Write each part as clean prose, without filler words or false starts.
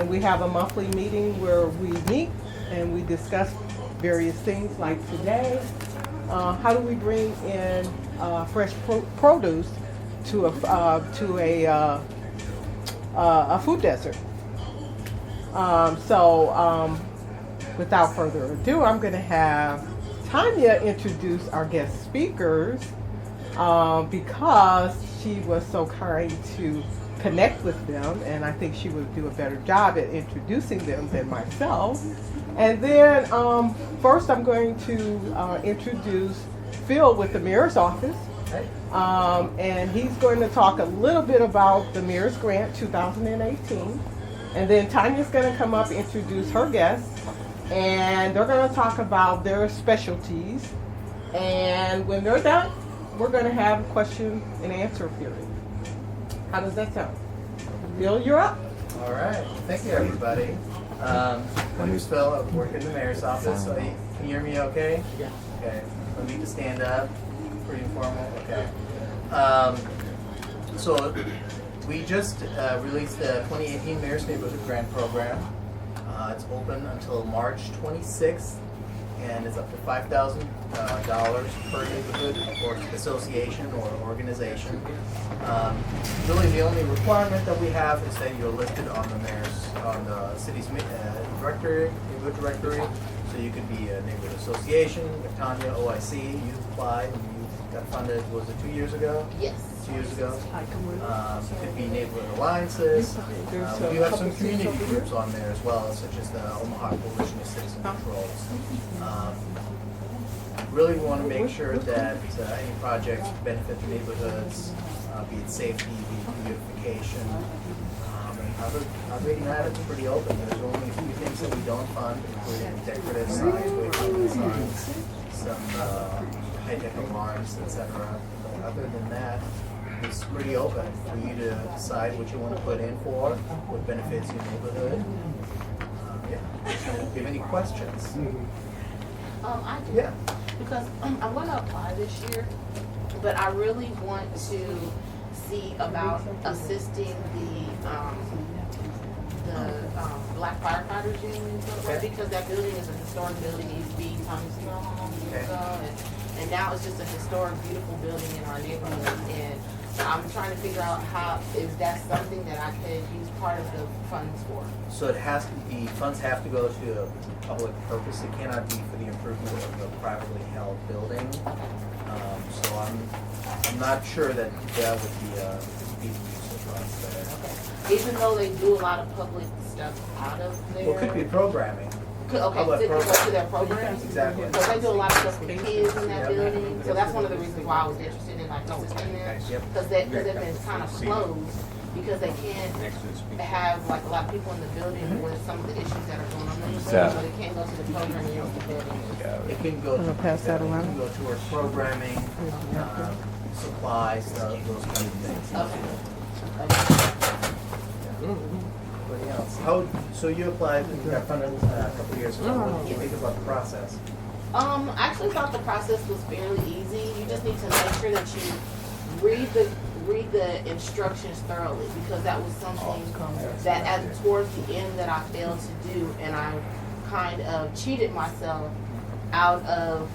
And we have a monthly meeting where we meet and we discuss various things like today. How do we bring in fresh produce to a food desert? Without further ado, I'm going to have Tanya introduce our guest speakers because she was so kind to connect with them, and I think she would do a better job at introducing them than myself. And then first I'm going to introduce Phil with the Mayor's Office. And he's going to talk a little bit about the Mayor's Grant 2018. And then Tanya's going to come up and introduce her guests. And they're going to talk about their specialties. And when they're done, we're going to have a question and answer period. How does that sound? Phil, you're up. All right. Thank you, everybody. My name's Phil. I work in the Mayor's Office. So can you hear me okay? Yeah. Okay. Let me just stand up. Pretty informal. Okay. So we just released the 2018 Mayor's Neighborhood Grant Program. It's open until March 26th, and it's up to $5,000 per neighborhood or association or organization. Really, the only requirement that we have is that you're listed on the city's directory, neighborhood directory. So you could be a neighborhood association, Tanya, OIC. You applied and you got funded. Was it 2 years ago? Yes. 2 years ago. It could be neighborhood alliances. We do have some community groups on there as well, such as the Omaha Coalition of Citizen Controls. Really want to make sure that any projects benefit the neighborhoods, be it safety, be it beautification. Other than that, it's pretty open. There's only a few things that we don't fund, including decorative signs, wayfinding signs, some high-tech alarms, etc. Other than that, it's pretty open for you to decide what you want to put in for, what benefits your neighborhood. Do you have any questions? I do. Yeah. Because I'm going to apply this year, but I really want to see about assisting the Black Firefighters Union, because that building is a historic building. It used to be Tom's funeral home years ago, and now it's just a historic, beautiful building in our neighborhood. And I'm trying to figure out is that something that I could use part of the funds for? So it has to be, funds have to go to a public purpose. It cannot be for the improvement of a privately held building. So I'm not sure that would be a use of funds there. Okay. Even though they do a lot of public stuff out of there. Well, it could be programming. Okay, so it could go to their programs? Exactly. Because they do a lot of stuff for kids in that building. So that's one of the reasons why I was interested in assisting them. Because they've been kind of closed because they can't have like a lot of people in the building with some of the issues that are going on in the building. So they can't go to the programming of the building. It can go I'm gonna pass that around. It can go towards programming, supplies, those kind of things. Anybody else? So you applied and got funded a couple of years ago. What do you think about the process? I actually thought the process was fairly easy. You just need to make sure that you read the instructions thoroughly, because that was something that towards the end that I failed to do, and I kind of cheated myself out of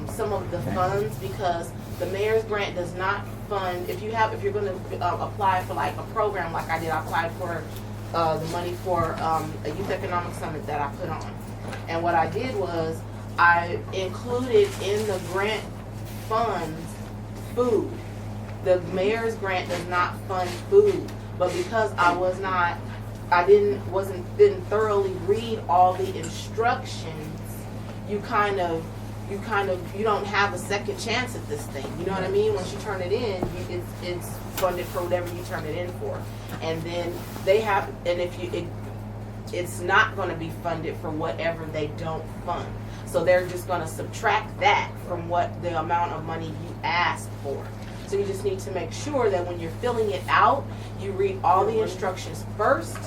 some of the funds, because the Mayor's Grant does not fund, if you're going to apply for like a program like I did, I applied for the money for a youth economic summit that I put on. And what I did was I included in the grant funds food. The Mayor's Grant does not fund food, but because didn't thoroughly read all the instructions, you don't have a second chance at this thing. You know what I mean? Once you turn it in, it's funded for whatever you turn it in for. And then it's not going to be funded for whatever they don't fund. So they're just going to subtract that from what the amount of money you asked for. So you just need to make sure that when you're filling it out, you read all the instructions first,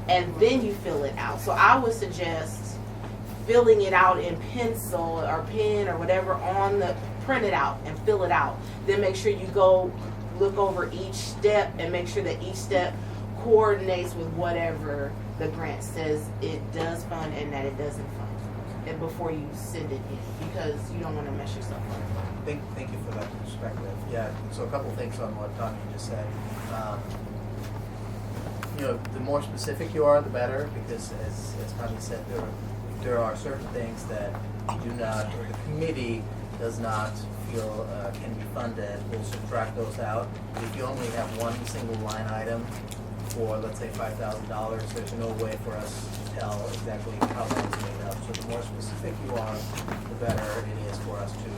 and then you fill it out. So I would suggest filling it out in pencil or pen or whatever print it out and fill it out. Then make sure you go look over each step and make sure that each step coordinates with whatever the grant says it does fund and that it doesn't fund, and before you send it in, because you don't want to mess yourself up. Thank you for that perspective. Yeah, so a couple things on what Tanya just said. You know, the more specific you are, the better, because as Tanya said, there are certain things that you do not, or the committee does not feel can be funded. We'll subtract those out. If you only have one single line item for, let's say, $5,000, there's no way for us to tell exactly how that's made up. So the more specific you are, the better it is for us to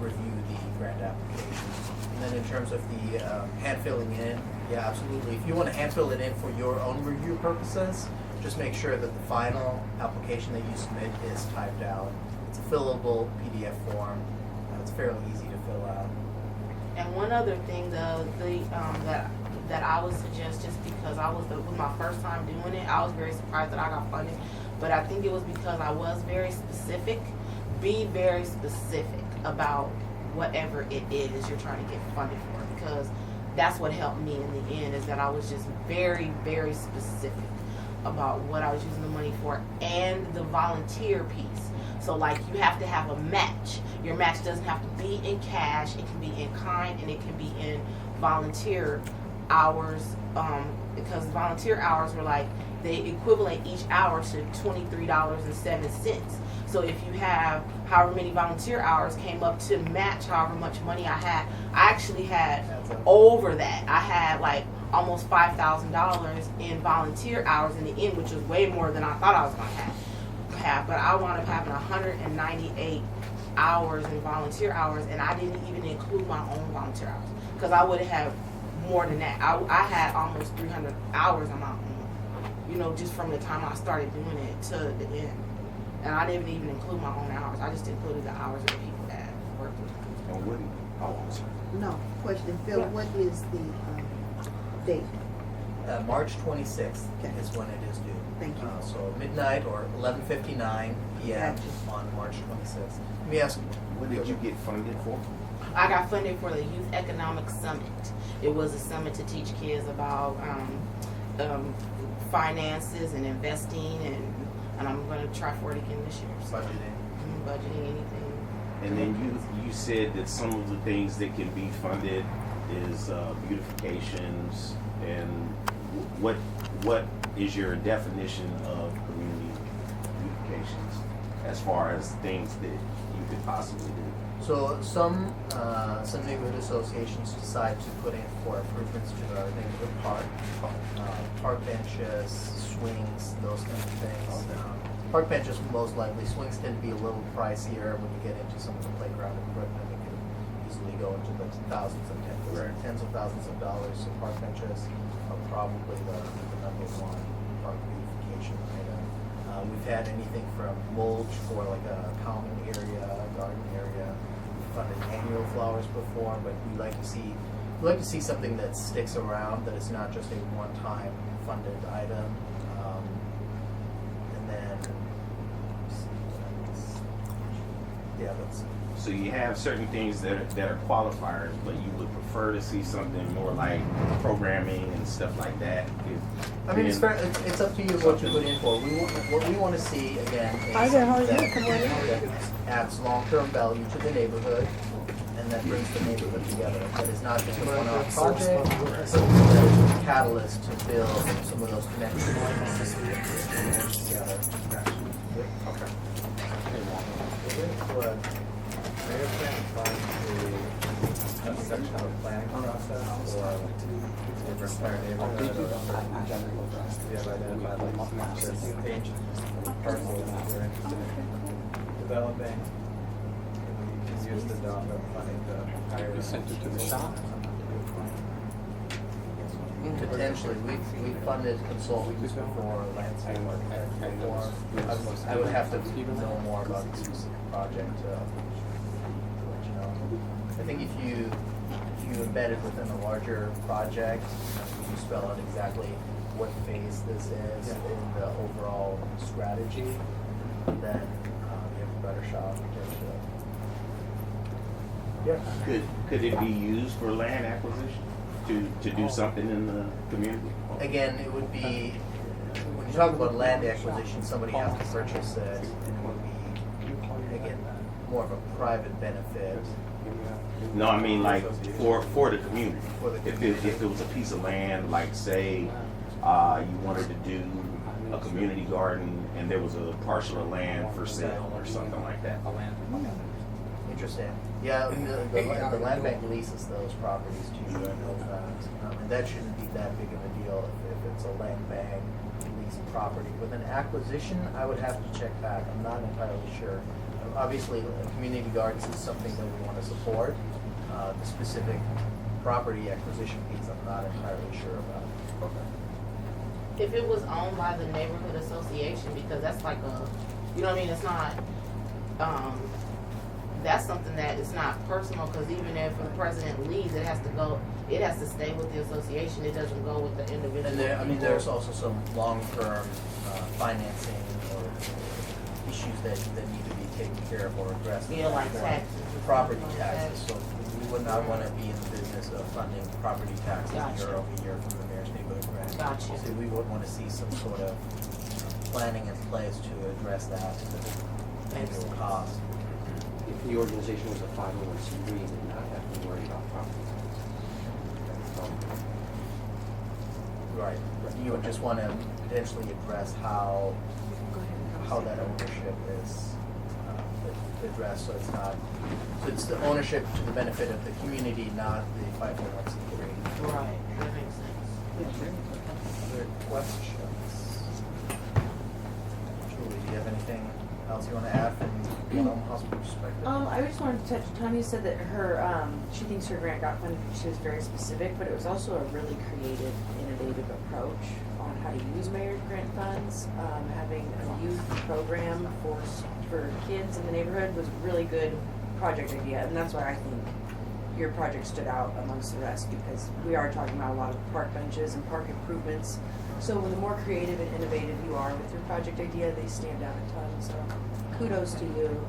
review the grant application. And then in terms of the hand filling in, yeah, absolutely. If you want to hand fill it in for your own review purposes, just make sure that the final application that you submit is typed out. It's a fillable PDF form. It's fairly easy to fill out. And one other thing, that I would suggest, just because it was my first time doing it, I was very surprised that I got funded, but I think it was because I was very specific. Be very specific about whatever it is you're trying to get funded for, because that's what helped me in the end, is that I was just very, very specific about what I was using the money for, and the volunteer piece. So like, you have to have a match. Your match doesn't have to be in cash. It can be in kind, and it can be in volunteer hours, because volunteer hours were like, they equivalent each hour to $23.07. So if you have however many volunteer hours came up to match however much money I had, I actually had over that. I had like almost $5,000 in volunteer hours in the end, which was way more than I thought I was going to have. But I wound up having 198 hours in volunteer hours, and I didn't even include my own volunteer hours, because I would have more than that. I had almost 300 hours on my own, just from the time I started doing it to the end. And I didn't even include my own hours. I just included the hours of the people that worked with me. And what? Oh, I'm sorry. No, question, Phil, what is the date? March 26th Okay. is when it is due. Thank you. So midnight or 11:59 p.m. Gotcha. on March 26th. Let me ask, What did you get funded for? I got funded for the Youth Economic Summit. It was a summit to teach kids about finances and investing, and I'm going to try for it again this year. So, budgeting? Budgeting, anything. And then you said that some of the things that can be funded is beautifications, and what is your definition of community beautifications as far as things that you could possibly do? So some neighborhood associations decide to put in for improvements to their neighborhood park, park benches, swings, those kinds of things. Park benches most likely. Swings tend to be a little pricier when you get into some of the playground equipment. It can easily go into the thousands and tens of thousands of dollars. So park benches are probably the number one park beautification item. We've had anything from mulch for like a common area, garden area. We've funded annual flowers before, but we like to see something that sticks around, that is not just a one-time funded item. And then, yeah, that's. So you have certain things that are qualifiers, but you would prefer to see something more like programming and stuff like that. I mean, it's up to you what you put in for. What we want to see again is that adds long-term value to the neighborhood, and that brings the neighborhood together. That is not just a one-off project, but that is a catalyst to build some of those connections together. Okay. Mayor plan a section of the planning process or to entire neighborhood, or we have identified like just page parcels that we're interested in developing. And we can use the DACA funding to hire. We sent it to the shop. Potentially, we funded consultants before, landscape architects before. I would have to know more about the specific project to let you know. I think if you embed it within a larger project, you spell out exactly what phase this is in the overall strategy, then you have a better shot potentially. Yeah. Could it be used for land acquisition? to do something in the community? Again, it would be, when you talk about land acquisition, somebody has to purchase it, and it would be, again, more of a private benefit. No, I mean like for the community. For the If it was a piece of land, like say you wanted to do a community garden and there was a parcel of land for sale or something like that. Interesting. Yeah, I mean, the land bank leases those properties too, I know that. And that shouldn't be that big of a deal if it's a land bank leased property. With an acquisition, I would have to check back, I'm not entirely sure. Obviously, community gardens is something that we want to support. The specific property acquisition piece, I'm not entirely sure about. If it was owned by the neighborhood association, because that's like a, you know what I mean, it's not, that's something that is not personal, because even if the president leaves, it has to stay with the association, it doesn't go with the individual. And there, I mean, people. there's also some long-term financing or issues that need to be taken care of or addressed. Yeah, like Long-term taxes. Property taxes, so we would not want to be in the business of funding property taxes Gotcha. year over year from the mayor's neighborhood grant. Gotcha. So we would want to see some sort of planning in place to address that annual cost. If the organization was a 501c3, they would not have to worry about property taxes. Right. You would just want to potentially address how that ownership is addressed, so it's not, so it's the ownership to the benefit of the community, not the 501c3. Right, that makes sense. Other questions? Julie, do you have anything else you want to add from one hospital perspective? I just wanted to touch, Tanya said that her, she thinks her grant got funded because she was very specific, but it was also a really creative, innovative approach on how to use mayor's grant funds. Having a youth program for kids in the neighborhood was a really good project idea, and that's why I think your project stood out amongst the rest, because we are talking about a lot of park benches and park improvements. So the more creative and innovative you are with your project idea, they stand out a ton. So kudos to you.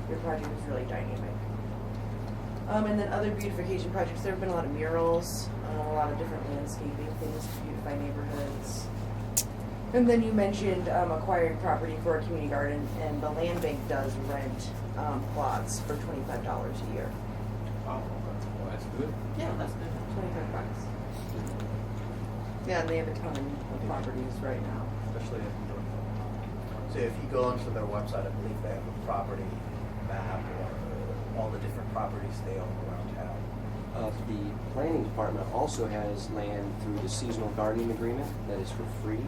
Your project was really dynamic. And then other beautification projects, there have been a lot of murals, a lot of different landscaping things to beautify neighborhoods. And then you mentioned acquiring property for a community garden, and the land bank does rent plots for $25 a year. Oh, that's good. Yeah, that's good. $25. Yeah, and they have a ton of properties right now. Especially if you're doing. So if you go onto their website, I believe they have a property map or all the different properties they own around town. The planning department also has land through the seasonal gardening agreement that is for free.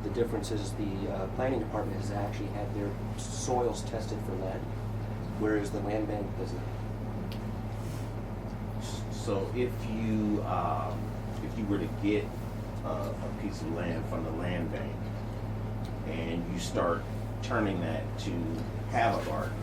The difference is the planning department has actually had their soils tested for lead, whereas the land bank does not. So if you were to get a piece of land from the land bank and you start turning that to have a garden,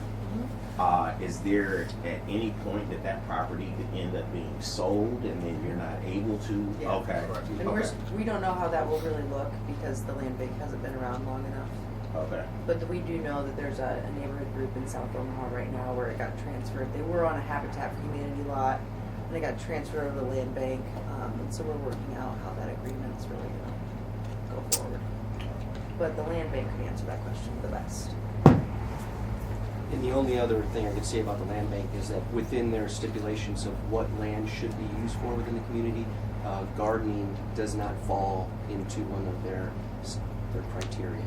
is there at any point that property could end up being sold and then you're not able to? Yeah. Okay. Correct. And Okay. we don't know how that will really look because the land bank hasn't been around long enough. Okay. But we do know that there's a neighborhood group in South Omaha right now where it got transferred. They were on a Habitat for Humanity lot, and they got transferred over to the land bank. And so we're working out how that agreement is really going to go forward. But the land bank can answer that question the best. And the only other thing I could say about the land bank is that within their stipulations of what land should be used for within the community, gardening does not fall into one of their criteria.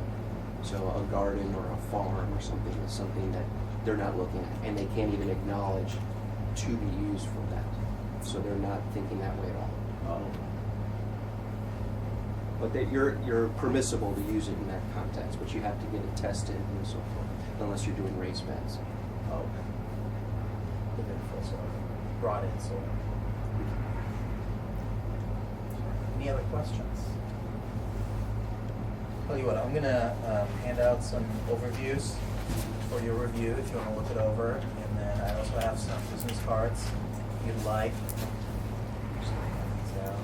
So a garden or a farm or something is something that they're not looking at, and they can't even acknowledge to be used for that. So they're not thinking that way at all. But that you're permissible to use it in that context, but you have to get it tested and so forth, unless you're doing raised beds. Okay. Within full soil, brought in soil. Any other questions? Tell you what, I'm gonna hand out some overviews for your review if you want to look it over, and then I also have some business cards if you'd like. So,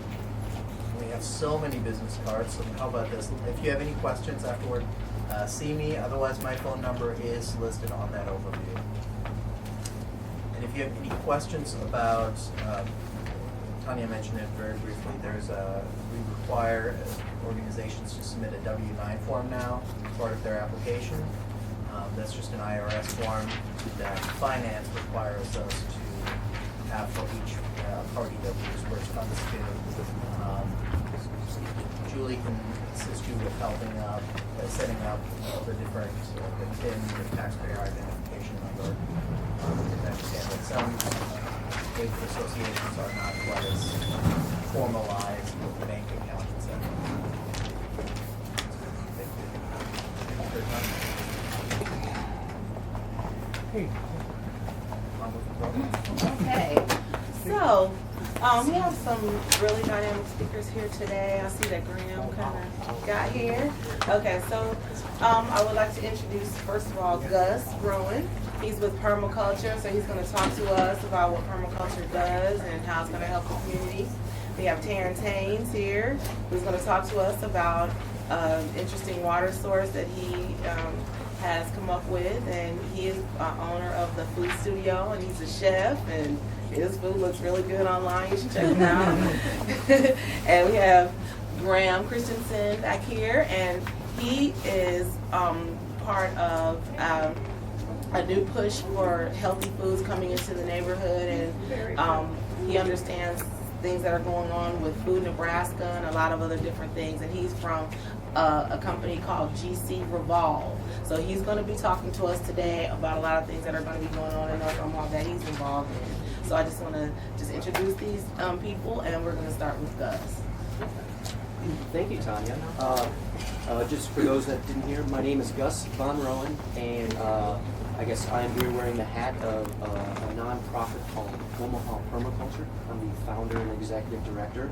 we have so many business cards, so how about this? If you have any questions afterward, see me. Otherwise, my phone number is listed on that overview. And if you have any questions about Tanya mentioned it very briefly. We require organizations to submit a W-9 form now as part of their application. That's just an IRS form that finance requires us to have for each party that we disperse funds to. Julie can assist you with helping out, setting up the different, the TIN, the taxpayer identification number. I understand that some big associations are not quite as formalized with the bank account, et cetera. Thank you. Thank you for your time. Hey. On with the program. Okay, so we have some really dynamic speakers here today. I see that Graham kind of got here. Okay, so I would like to introduce, first of all, Gus Rowan. He's with Permaculture, so he's going to talk to us about what permaculture does and how it's going to help the community. We have Terrence Haynes here, who's going to talk to us about interesting water source that he has come up with, and he is owner of the food studio, and he's a chef, and his food looks really good online. You should check him out. And we have Graham Christensen back here, and he is part of a new push for healthy foods coming into the neighborhood, and he understands things that are going on with Food Nebraska and a lot of other different things, and he's from a company called GC Revolve. So he's going to be talking to us today about a lot of things that are going to be going on in North Omaha that he's involved in. So I just want to introduce these people, and we're going to start with Gus. Thank you, Tanya. Just for those that didn't hear, my name is Gus Von Rowan, and I guess I am here wearing the hat of a nonprofit called Omaha Permaculture. I'm the founder and executive director.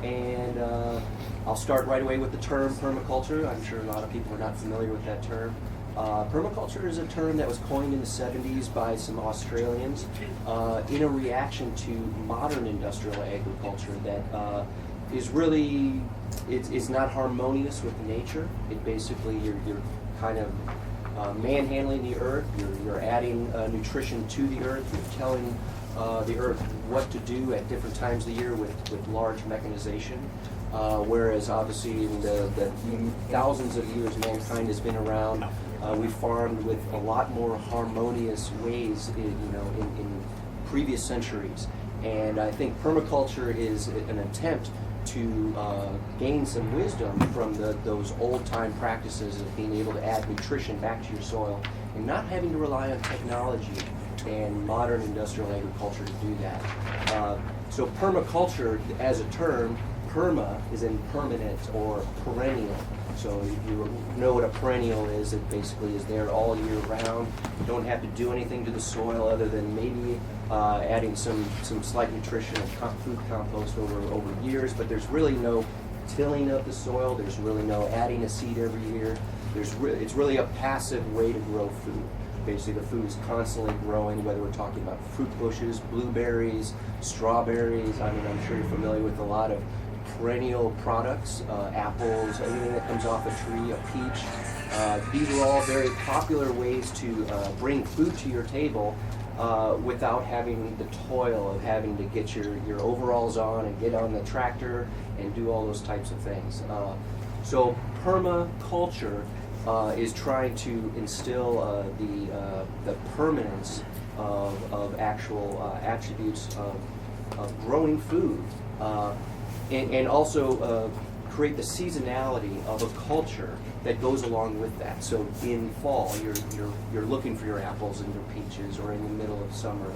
And I'll start right away with the term permaculture. I'm sure a lot of people are not familiar with that term. Permaculture is a term that was coined in the 70s by some Australians in a reaction to modern industrial agriculture that is really, it's not harmonious with nature. It basically, you're kind of manhandling the earth, you're adding nutrition to the earth, you're telling the earth what to do at different times of the year with large mechanization. Whereas obviously in the thousands of years mankind has been around, we farmed with a lot more harmonious ways in previous centuries. And I think permaculture is an attempt to gain some wisdom from those old-time practices of being able to add nutrition back to your soil and not having to rely on technology and modern industrial agriculture to do that. So permaculture as a term, perma is in permanent or perennial. So if you know what a perennial is, it basically is there all year round. You don't have to do anything to the soil other than maybe adding some slight nutrition and food compost over years, but there's really no tilling of the soil. There's really no adding a seed every year. It's really a passive way to grow food. Basically, the food is constantly growing, whether we're talking about fruit bushes, blueberries, strawberries. I mean, I'm sure you're familiar with a lot of perennial products, apples, anything that comes off a tree, a peach. These are all very popular ways to bring food to your table without having the toil of having to get your overalls on and get on the tractor and do all those types of things. So permaculture is trying to instill the permanence of actual attributes of growing food, and also create the seasonality of a culture that goes along with that. So in fall, you're looking for your apples and your peaches, or in the middle of summer.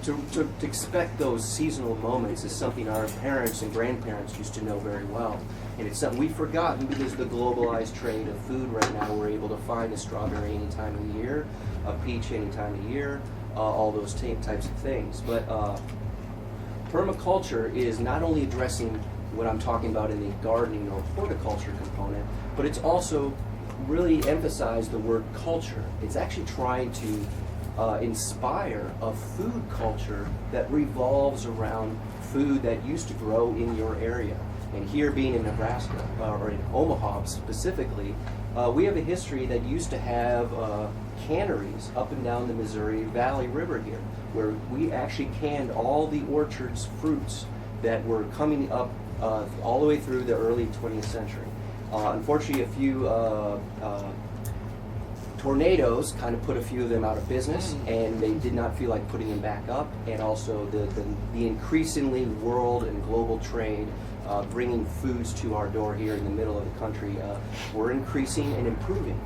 To expect those seasonal moments is something our parents and grandparents used to know very well. And it's something we've forgotten because of the globalized trade of food right now. We're able to find a strawberry any time of the year, a peach any time of the year, all those types of things. But permaculture is not only addressing what I'm talking about in the gardening or horticulture component, but it's also really emphasized the word culture. It's actually trying to inspire a food culture that revolves around food that used to grow in your area. And here, being in Nebraska, or in Omaha specifically, we have a history that used to have canneries up and down the Missouri Valley River here, where we actually canned all the orchard's fruits that were coming up all the way through the early 20th century. Unfortunately, a few tornadoes kind of put a few of them out of business, and they did not feel like putting them back up. And also the increasingly world and global trade bringing foods to our door here in the middle of the country were increasing and improving.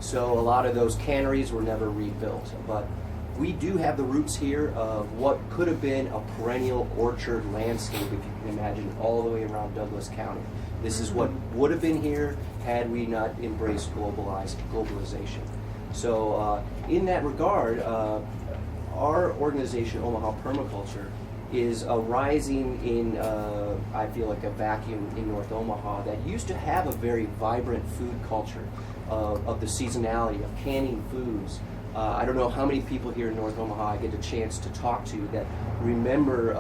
So a lot of those canneries were never rebuilt. But we do have the roots here of what could have been a perennial orchard landscape, if you can imagine, all the way around Douglas County. This is what would have been here had we not embraced globalization. So in that regard, our organization, Omaha Permaculture, is arising in, I feel like, a vacuum in North Omaha that used to have a very vibrant food culture of the seasonality, of canning foods. I don't know how many people here in North Omaha I get a chance to talk to that remember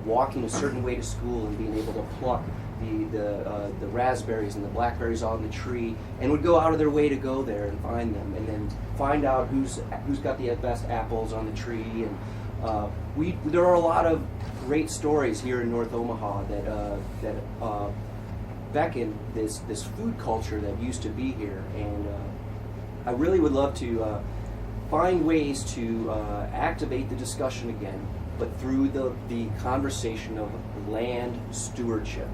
walking a certain way to school and being able to pluck the raspberries and the blackberries on the tree, and would go out of their way to go there and find them, and then find out who's got the best apples on the tree. And there are a lot of great stories here in North Omaha that beckon this food culture that used to be here, and I really would love to find ways to activate the discussion again, but through the conversation of land stewardship.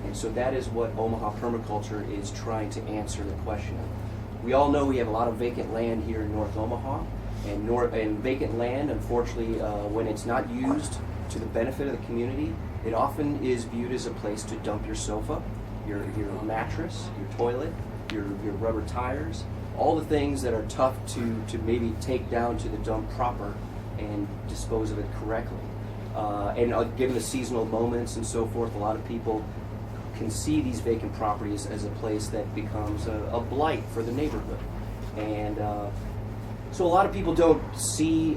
And so that is what Omaha Permaculture is trying to answer the question of. We all know we have a lot of vacant land here in North Omaha, and vacant land, unfortunately, when it's not used to the benefit of the community, it often is viewed as a place to dump your sofa, your mattress, your toilet, your rubber tires, all the things that are tough to maybe take down to the dump proper and dispose of it correctly. And given the seasonal moments and so forth, a lot of people can see these vacant properties as a place that becomes a blight for the neighborhood. And so a lot of people don't see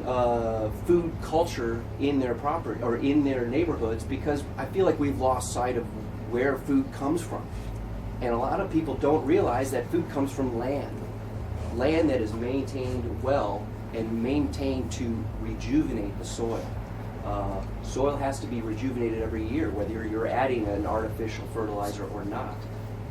food culture in their property or in their neighborhoods because I feel like we've lost sight of where food comes from. And a lot of people don't realize that food comes from land that is maintained well and maintained to rejuvenate the soil. Soil has to be rejuvenated every year, whether you're adding an artificial fertilizer or not.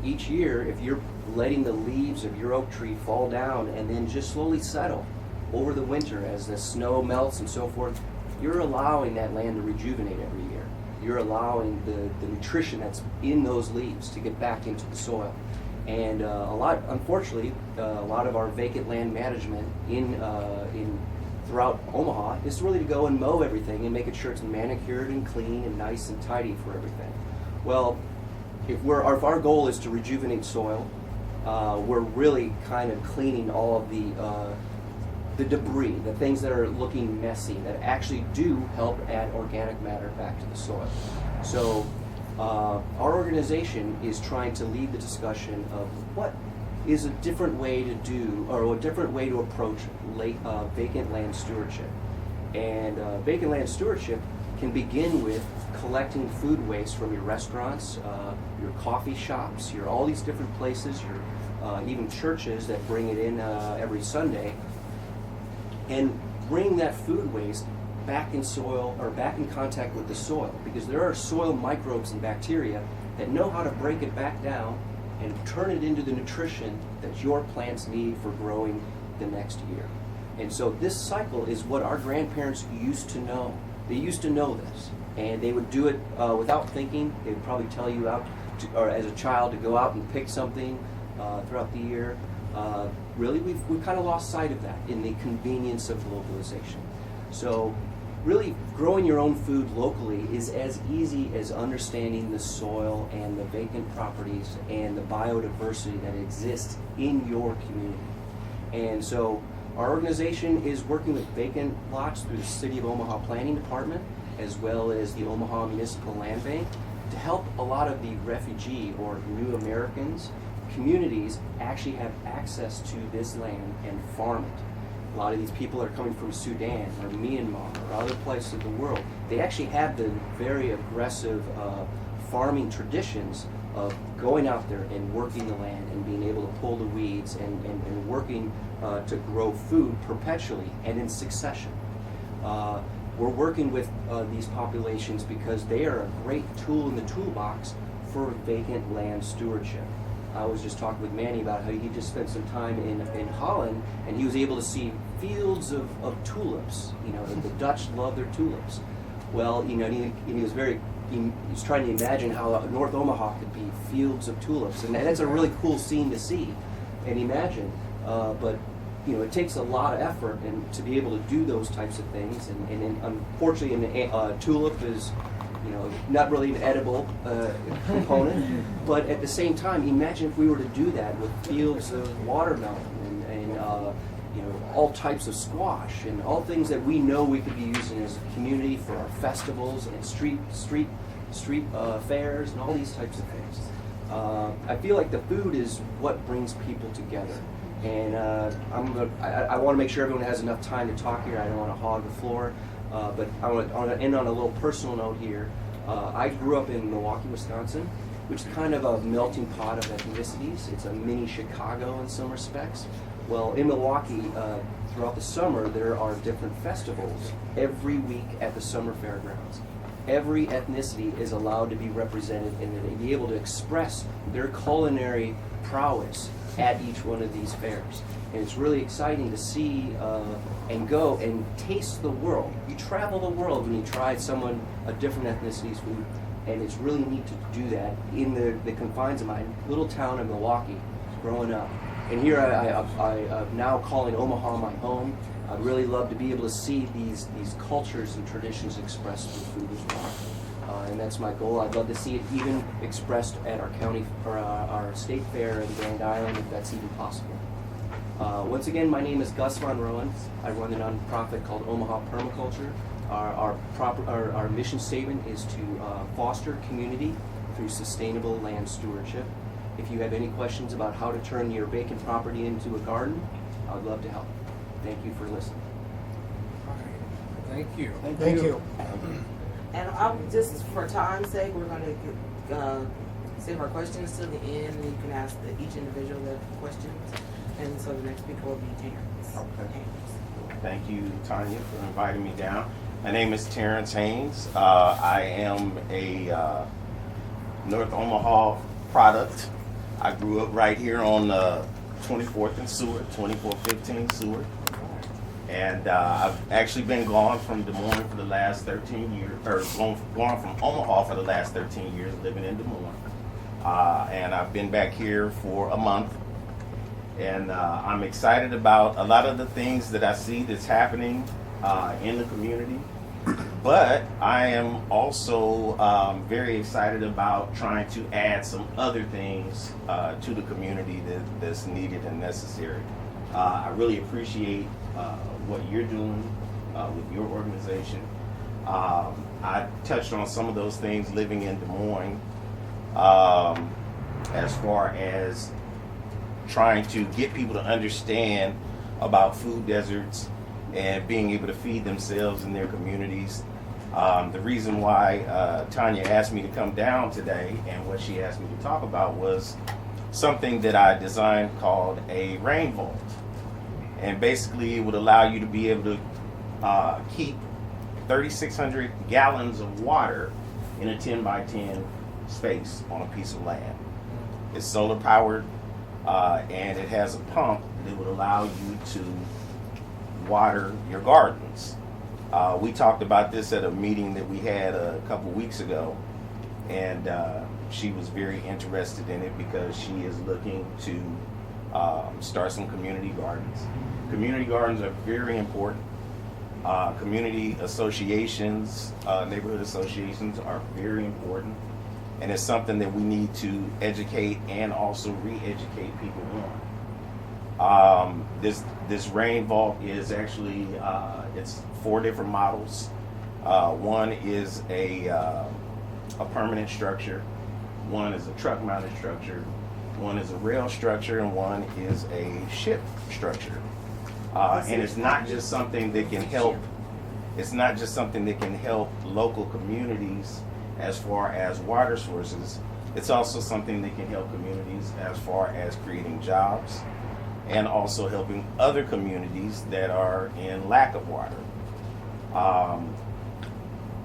Each year, if you're letting the leaves of your oak tree fall down and then just slowly settle over the winter as the snow melts and so forth, you're allowing that land to rejuvenate every year. You're allowing the nutrition that's in those leaves to get back into the soil. And unfortunately, a lot of our vacant land management throughout Omaha is really to go and mow everything and making sure it's manicured and clean and nice and tidy for everything. Well, if our goal is to rejuvenate soil, we're really kind of cleaning all of the debris, the things that are looking messy, that actually do help add organic matter back to the soil. So our organization is trying to lead the discussion of what is a different way to do, or a different way to approach vacant land stewardship. And vacant land stewardship can begin with collecting food waste from your restaurants, your coffee shops, all these different places, even churches that bring it in every Sunday, and bring that food waste back in soil or back in contact with the soil, because there are soil microbes and bacteria that know how to break it back down and turn it into the nutrition that your plants need for growing the next year. And so this cycle is what our grandparents used to know. They used to know this, and they would do it without thinking. They would probably tell you or as a child to go out and pick something throughout the year. Really, we've kind of lost sight of that in the convenience of globalization. So really, growing your own food locally is as easy as understanding the soil and the vacant properties and the biodiversity that exists in your community. And so our organization is working with vacant lots through the City of Omaha Planning Department, as well as the Omaha Municipal Land Bank, to help a lot of the refugee or new Americans, communities, actually have access to this land and farm it. A lot of these people are coming from Sudan or Myanmar or other places of the world. They actually have the very aggressive farming traditions of going out there and working the land and being able to pull the weeds and working to grow food perpetually and in succession. we're working with these populations because they are a great tool in the toolbox for vacant land stewardship. I was just talking with Manny about how he just spent some time in Holland, and he was able to see fields of tulips. You know, the Dutch love their tulips. Well, you know, he was he's trying to imagine how North Omaha could be fields of tulips, and that's a really cool scene to see and imagine. But you know, it takes a lot of effort and to be able to do those types of things. And unfortunately, tulip is, you know, not really an edible component. But at the same time, imagine if we were to do that with fields of watermelon and you know, all types of squash and all things that we know we could be using as a community for our festivals and street fairs and all these types of things. I feel like the food is what brings people together. And I want to make sure everyone has enough time to talk here. I don't want to hog the floor. But I want to end on a little personal note here. I grew up in Milwaukee, Wisconsin, which is kind of a melting pot of ethnicities. It's a mini Chicago in some respects. Well, in Milwaukee, throughout the summer, there are different festivals every week at the summer fairgrounds. Every ethnicity is allowed to be represented and be able to express their culinary prowess at each one of these fairs. And it's really exciting to see and go and taste the world. You travel the world when you try a different ethnicity's food, and it's really neat to do that in the confines of my little town of Milwaukee, growing up. And here I'm now calling Omaha my home. I'd really love to be able to see these cultures and traditions expressed through food as well. And that's my goal. I'd love to see it even expressed at our county or our state fair in Grand Island, if that's even possible. Once again, my name is Gus Von Rowan. I run a nonprofit called Omaha Permaculture. Our mission statement is to foster community through sustainable land stewardship. If you have any questions about how to turn your vacant property into a garden, I would love to help. Thank you for listening. Thank you. Thank you. And I'll just, for time's sake, we're going to save our questions till the end, and you can ask each individual their questions. And so the next speaker will be Terrence. Okay. Thank you, Tanya, for inviting me down. My name is Terrence Haynes. I am a North Omaha product. I grew up right here on 24th and Seward, 2415 Seward. And I've actually been gone from Des Moines for the last 13 years, or gone from Omaha for the last 13 years, living in Des Moines. And I've been back here for a month. And I'm excited about a lot of the things that I see that's happening in the community. But I am also very excited about trying to add some other things to the community that's needed and necessary. I really appreciate what you're doing with your organization. I touched on some of those things living in Des Moines as far as trying to get people to understand about food deserts and being able to feed themselves in their communities. The reason why Tanya asked me to come down today and what she asked me to talk about was something that I designed called a rain vault. And basically it would allow you to be able to keep 3,600 gallons of water in a 10 by 10 space on a piece of land. It's solar powered and it has a pump that would allow you to water your gardens. We talked about this at a meeting that we had a couple weeks ago, and she was very interested in it because she is looking to start some community gardens. Community gardens are very important. Community associations, neighborhood associations are very important, and it's something that we need to educate and also re-educate people on. This rain vault is actually it's 4 different models. One is a permanent structure, one is a truck mounted structure, one is a rail structure, and one is a ship structure. And it's not just something that can help. It's not just something that can help local communities as far as water sources. It's also something that can help communities as far as creating jobs and also helping other communities that are in lack of water.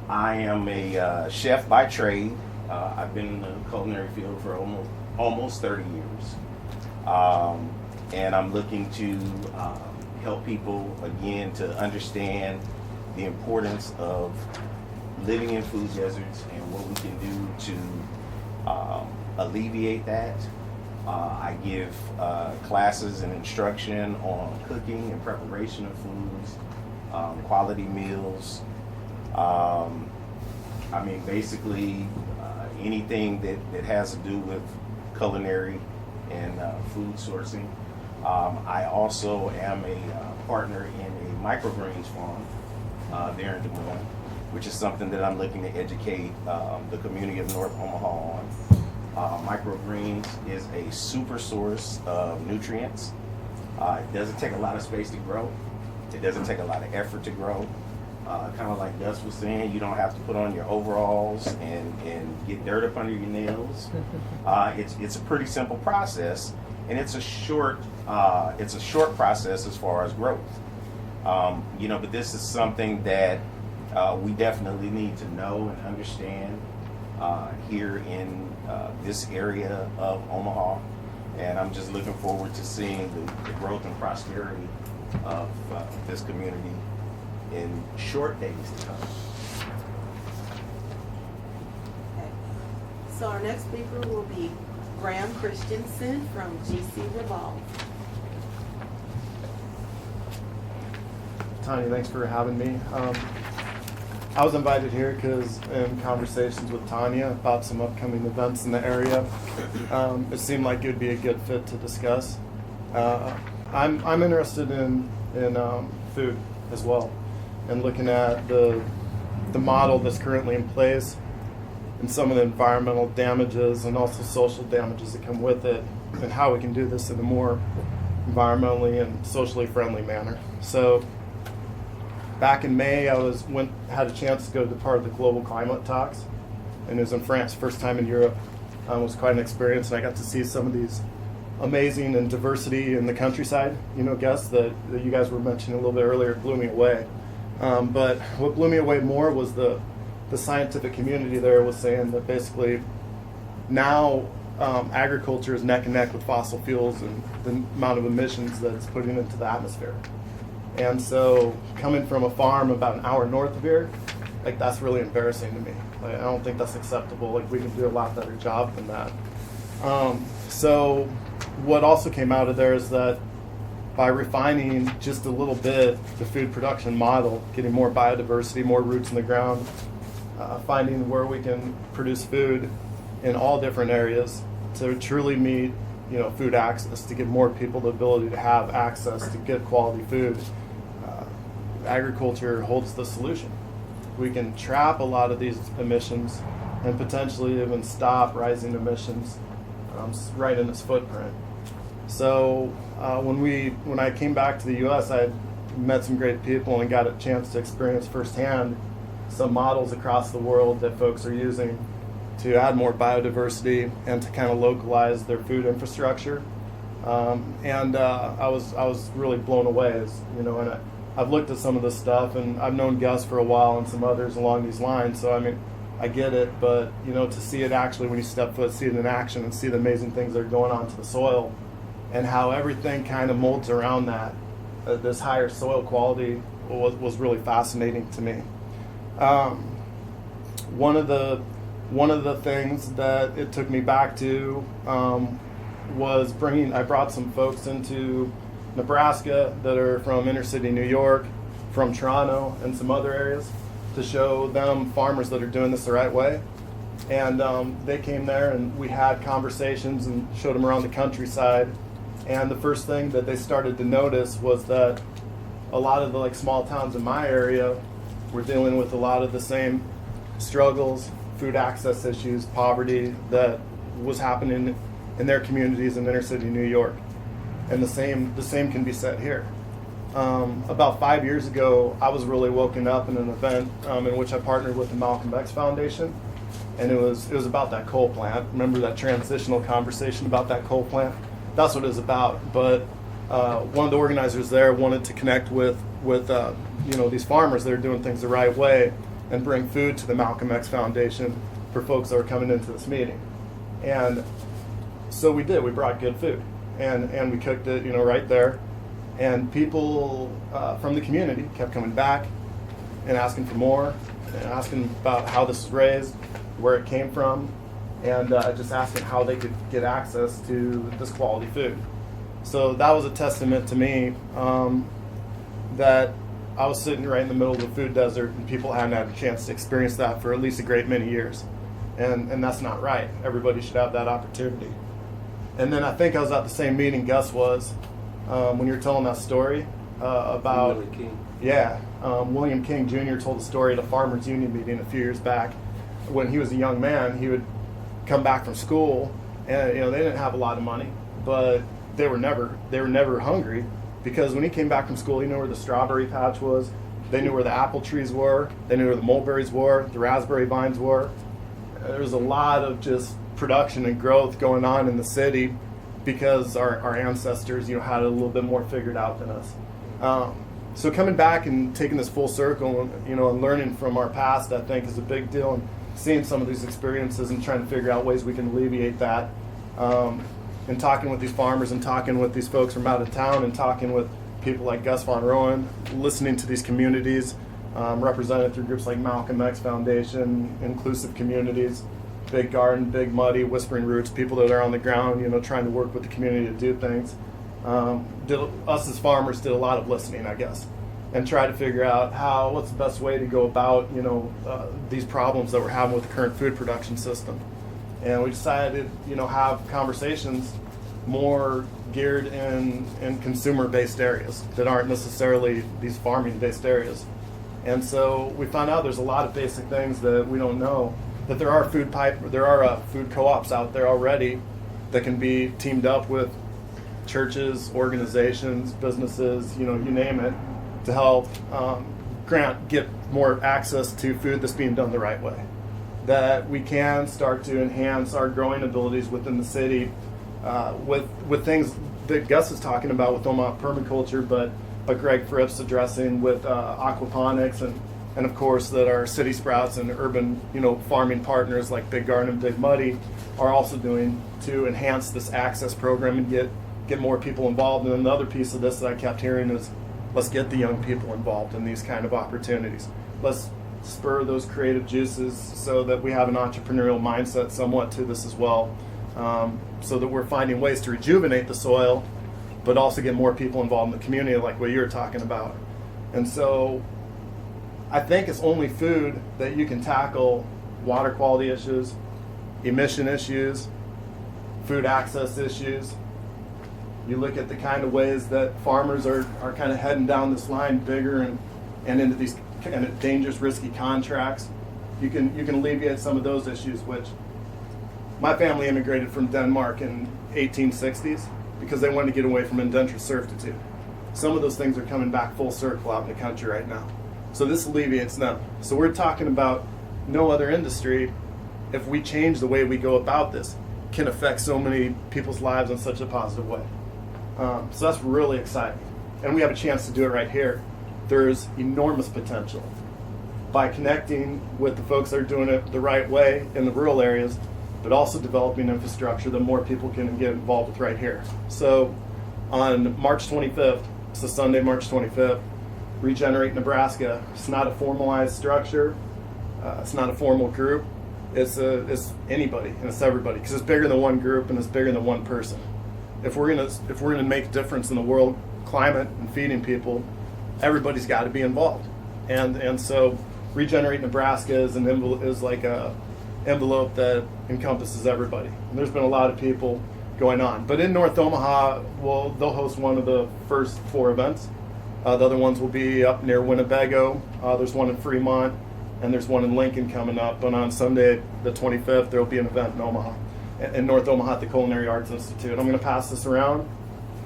I am a chef by trade. I've been in the culinary field for almost 30 years. And I'm looking to help people, again, to understand the importance of living in food deserts and what we can do to alleviate that. I give classes and instruction on cooking and preparation of foods, quality meals. I mean, basically anything that has to do with culinary and food sourcing. I also am a partner in a microgreens farm there in Des Moines, which is something that I'm looking to educate the community of North Omaha on. Microgreens is a super source of nutrients. It doesn't take a lot of space to grow. It doesn't take a lot of effort to grow. Kind of like Gus was saying, you don't have to put on your overalls and get dirt up under your nails. It's a pretty simple process, and it's a short process as far as growth. But this is something that we definitely need to know and understand here in this area of Omaha, and I'm just looking forward to seeing the growth and prosperity of this community in short days to come. Okay. So our next speaker will be Graham Christensen from GC Revolve. Tanya, thanks for having me. I was invited here because in conversations with Tanya about some upcoming events in the area, it seemed like it would be a good fit to discuss. I'm interested in food as well, and looking at the model that's currently in place and some of the environmental damages and also social damages that come with it, and how we can do this in a more environmentally and socially friendly manner. So back in May, I had a chance to go to part of the global climate talks, and it was in France, first time in Europe. It was quite an experience, and I got to see some of these amazing and diversity in the countryside. Gus, that you guys were mentioning a little bit earlier, blew me away. But what blew me away more was the scientific community there was saying that basically now agriculture is neck and neck with fossil fuels and the amount of emissions that it's putting into the atmosphere. And so coming from a farm about an hour north of here, that's really embarrassing to me. I don't think that's acceptable. We can do a lot better job than that. So what also came out of there is that by refining just a little bit the food production model, getting more biodiversity, more roots in the ground, finding where we can produce food in all different areas to truly meet food access, to give more people the ability to have access to good quality food. Agriculture holds the solution. We can trap a lot of these emissions and potentially even stop rising emissions right in its footprint. So when I came back to the U.S., I met some great people and got a chance to experience firsthand some models across the world that folks are using to add more biodiversity and to kind of localize their food infrastructure. And I was really blown away, and I've looked at some of this stuff, and I've known Gus for a while and some others along these lines. So I get it, but to see it actually when you step foot, see it in action, and see the amazing things that are going on to the soil, and how everything kind of molds around that, this higher soil quality was really fascinating to me. One of the things that it took me back to was I brought some folks into Nebraska that are from inner city New York, from Toronto, and some other areas to show them farmers that are doing this the right way. And they came there and we had conversations and showed them around the countryside. And the first thing that they started to notice was that a lot of the small towns in my area were dealing with a lot of the same struggles, food access issues, poverty that was happening in their communities in inner city New York. And the same can be said here. About 5 years ago, I was really woken up in an event in which I partnered with the Malcolm X Foundation, and it was about that coal plant. Remember that transitional conversation about that coal plant? That's what it was about. But one of the organizers there wanted to connect with these farmers that are doing things the right way, and bring food to the Malcolm X Foundation for folks that were coming into this meeting. And so we did. We brought good food, and we cooked it, right there. And people from the community kept coming back and asking for more, and asking about how this was raised, where it came from, and just asking how they could get access to this quality food. So that was a testament to me that I was sitting right in the middle of the food desert, and people hadn't had a chance to experience that for at least a great many years. And that's not right. Everybody should have that opportunity. And then I think I was at the same meeting Gus was when you were telling that story about Willie King. Yeah, William King Jr. told a story at a farmers union meeting a few years back. When he was a young man, he would come back from school, and they didn't have a lot of money, but they were never hungry, because when he came back from school, he knew where the strawberry patch was, they knew where the apple trees were, they knew where the mulberries were, the raspberry vines were. There was a lot of just production and growth going on in the city because our ancestors, had it a little bit more figured out than us. So coming back and taking this full circle, and learning from our past, I think is a big deal, and seeing some of these experiences and trying to figure out ways we can alleviate that. And talking with these farmers and talking with these folks from out of town and talking with people like Gus Von Rowan, listening to these communities represented through groups like Malcolm X Foundation, Inclusive Communities, Big Garden, Big Muddy, Whispering Roots, people that are on the ground, trying to work with the community to do things. Us as farmers did a lot of listening, I guess, and try to figure out what's the best way to go about, these problems that we're having with the current food production system. And we decided, have conversations more geared in consumer-based areas that aren't necessarily these farming-based areas. And so we found out there's a lot of basic things that we don't know, that there are food co-ops out there already that can be teamed up with churches, organizations, businesses, you name it, to help get more access to food that's being done the right way. That we can start to enhance our growing abilities within the city with things that Gus is talking about with Omaha permaculture, but Greg Fripp's addressing with aquaponics, and of course that our City Sprouts and urban farming partners like Big Garden and Big Muddy are also doing to enhance this access program and get more people involved. And then the other piece of this that I kept hearing is, let's get the young people involved in these kind of opportunities. Let's spur those creative juices so that we have an entrepreneurial mindset somewhat to this as well, so that we're finding ways to rejuvenate the soil, but also get more people involved in the community like what you were talking about. And so I think it's only food that you can tackle water quality issues, emission issues, food access issues. You look at the kind of ways that farmers are kind of heading down this line bigger and into these kind of dangerous, risky contracts. You can alleviate some of those issues, which my family immigrated from Denmark in 1860s because they wanted to get away from indentured servitude. Some of those things are coming back full circle out in the country right now. So this alleviates them. So we're talking about no other industry, if we change the way we go about this, can affect so many people's lives in such a positive way. So that's really exciting. And we have a chance to do it right here. There's enormous potential by connecting with the folks that are doing it the right way in the rural areas, but also developing infrastructure that more people can get involved with right here. So on March 25th, it's a Sunday, March 25th, Regenerate Nebraska. It's not a formalized structure. It's not a formal group. It's anybody and it's everybody, because it's bigger than one group and it's bigger than one person. If we're gonna make a difference in the world climate and feeding people, everybody's got to be involved. And so Regenerate Nebraska is like a envelope that encompasses everybody. And there's been a lot of people going on. But in North Omaha, they'll host one of the first 4 events. The other ones will be up near Winnebago. There's one in Fremont, and there's one in Lincoln coming up. And on Sunday, the 25th, there will be an event in Omaha, in North Omaha at the Culinary Arts Institute. I'm going to pass this around.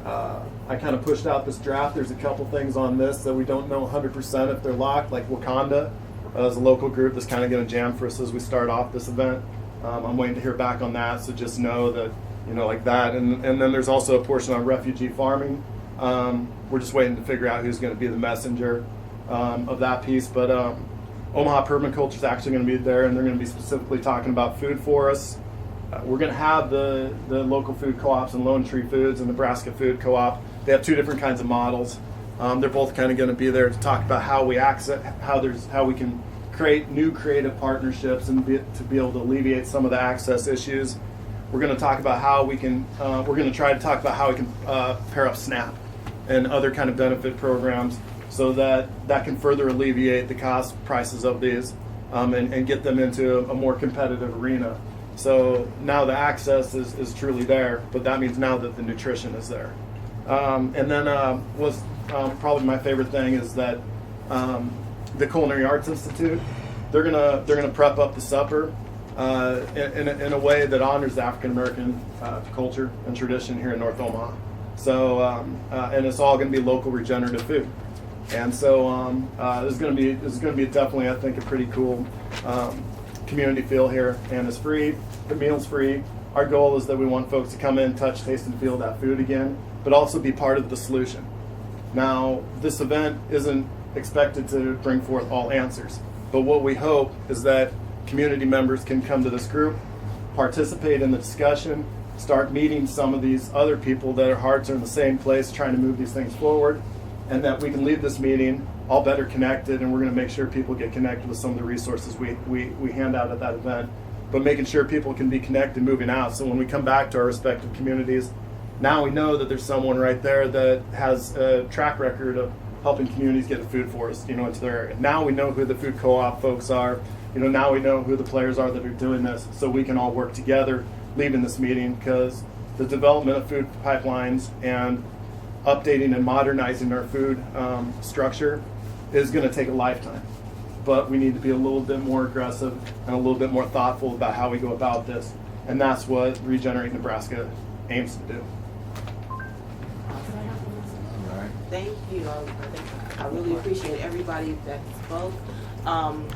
I kind of pushed out this draft. There's a couple things on this that we don't know 100% if they're locked, like Wakanda is a local group that's kind of going to jam for us as we start off this event. I'm waiting to hear back on that, so just know that, like that. And then there's also a portion on refugee farming. We're just waiting to figure out who's going to be the messenger of that piece. But Omaha Permaculture is actually going to be there, and they're going to be specifically talking about food forests. We're going to have the local food co-ops and Lone Tree Foods and Nebraska Food Co-op. They have two different kinds of models. They're both kind of going to be there to talk about how we how we can create new creative partnerships and to be able to alleviate some of the access issues. We're going to talk about how we can. We're going to try to talk about how we can pair up SNAP and other kind of benefit programs so that can further alleviate the cost prices of these and get them into a more competitive arena. So now the access is truly there, but that means now that the nutrition is there. And then probably my favorite thing is that the Culinary Arts Institute, they're gonna prep up the supper in a way that honors the African American culture and tradition here in North Omaha. So and it's all gonna be local regenerative food. And so this is going to be definitely, I think, a pretty cool community feel here. And it's free. The meal's free. Our goal is that we want folks to come in, touch, taste, and feel that food again, but also be part of the solution. Now, this event isn't expected to bring forth all answers, but what we hope is that community members can come to this group, participate in the discussion, start meeting some of these other people that their hearts are in the same place, trying to move these things forward, and that we can leave this meeting all better connected, and we're going to make sure people get connected with some of the resources we hand out at that event, but making sure people can be connected moving out. So when we come back to our respective communities, now we know that there's someone right there that has a track record of helping communities get a food forest, into their area. Now we know who the food co-op folks are. Now we know who the players are that are doing this, so we can all work together leaving this meeting, because the development of food pipelines and updating and modernizing our food structure is going to take a lifetime. But we need to be a little bit more aggressive and a little bit more thoughtful about how we go about this. And that's what Regenerate Nebraska aims to do. Thank you. I really appreciate everybody that spoke. I'm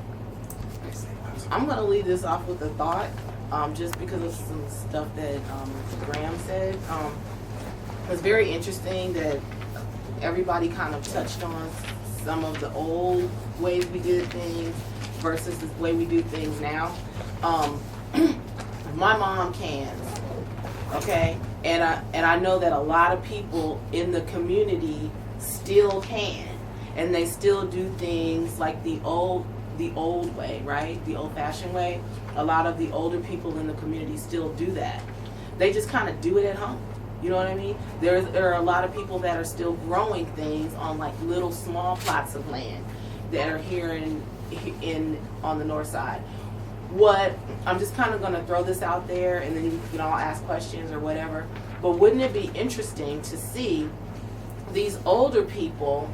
going to leave this off with a thought, just because of some stuff that Graham said. It's very interesting that everybody kind of touched on some of the old ways we did things versus the way we do things now. My mom cans, okay, and I know that a lot of people in the community still can, and they still do things like the old way, right? The old-fashioned way. A lot of the older people in the community still do that. They just kind of do it at home. You know what I mean? There are a lot of people that are still growing things on like little small plots of land that are here in on the north side. What I'm just kind of going to throw this out there, and then you can all ask questions or whatever. But wouldn't it be interesting to see these older people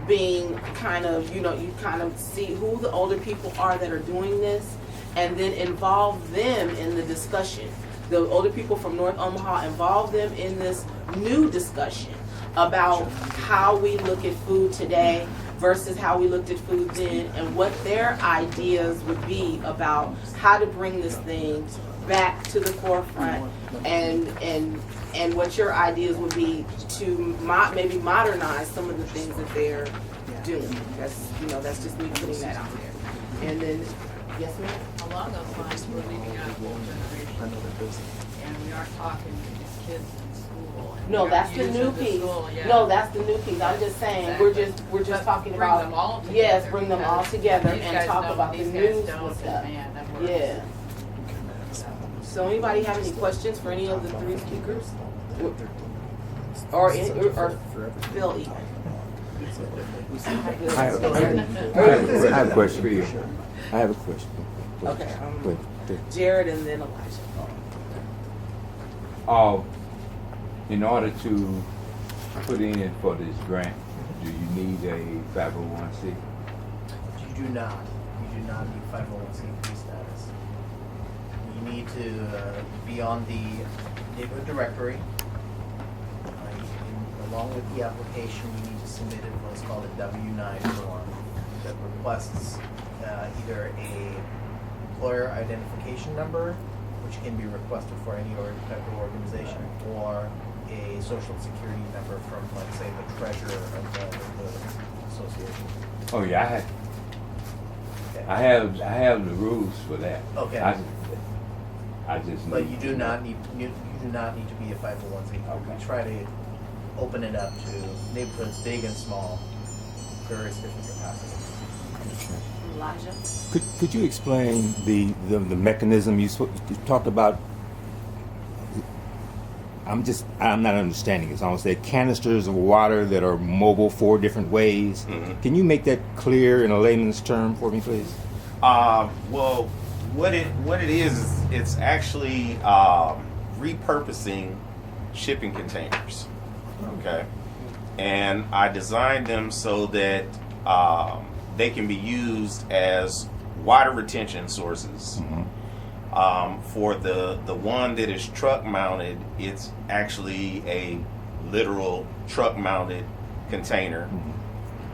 being kind of, you kind of see who the older people are that are doing this, and then involve them in the discussion. The older people from North Omaha, involve them in this new discussion about how we look at food today versus how we looked at food then, and what their ideas would be about how to bring this thing back to the forefront, and what your ideas would be to maybe modernize some of the things that they're doing. That's just me putting that out there. And then, yes, ma'am? Along those lines, we're leaving out a whole generation, and we aren't talking to these kids in school. and No, we that's aren't the using new piece. school, yeah. No, that's the new piece. I'm just saying, Exactly. we're just But talking bring about, them all together, yes, bring them all because together these and guys talk don't- about the these guys news don't, and stuff. man, that works. Yeah. So anybody have any questions for any of the three speakers? Or Phil even? I have a question for you. I have a question. Okay, Wait, Jared and then Elijah. in order to put in for this grant, do you need a 501c? You do not. You do not need 501c3 status. You need to be on the neighborhood directory. Along with the application, you need to submit what's called a W-9 form that requests either a employer identification number, which can be requested for any type of organization, or a social security number from, let's say, the treasurer of the association. Oh yeah, Okay. I have the rules for that. Okay. I just. But need you to do know. not need to be a 501c3. Okay. We try to open it up to neighborhoods big and small, various different capacities. Elijah? Could you explain the mechanism you talked about? I'm not understanding. It's almost like canisters of water that are mobile 4 different ways. Mhm. Can you make that clear in a layman's term for me, please? Well, what it is, it's actually repurposing shipping containers. Okay, and I designed them so that they can be used as water retention sources. For the one that is truck mounted, it's actually a literal truck mounted container.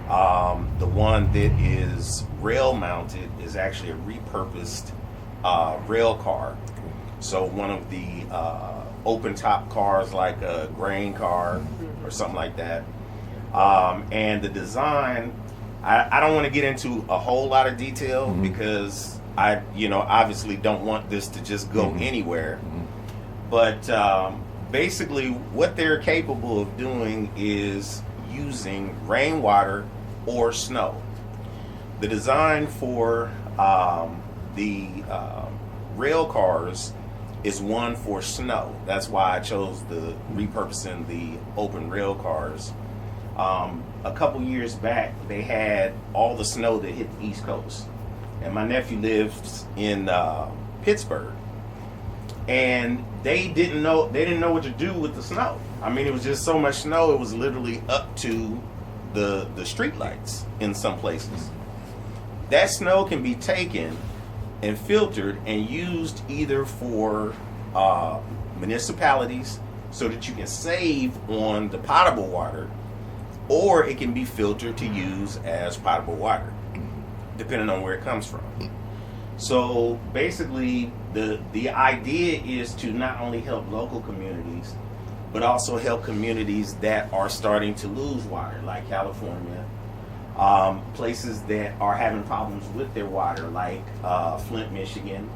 The one that is rail mounted is actually a repurposed rail car. So one of the open top cars, like a grain car or something like that. And the design, I don't want to get into a whole lot of detail because I obviously don't want this to just go anywhere. But basically what they're capable of doing is using rainwater or snow. The design for the rail cars is one for snow. That's why I chose the repurposing the open rail cars. A couple years back, they had all the snow that hit the East Coast. And my nephew lives in Pittsburgh. And they didn't know what to do with the snow. I mean, it was just so much snow, it was literally up to the street lights in some places. That snow can be taken and filtered and used either for municipalities so that you can save on the potable water, or it can be filtered to use as potable water, depending on where it comes from. So basically, the idea is to not only help local communities, but also help communities that are starting to lose water, like California, places that are having problems with their water, like Flint, Michigan.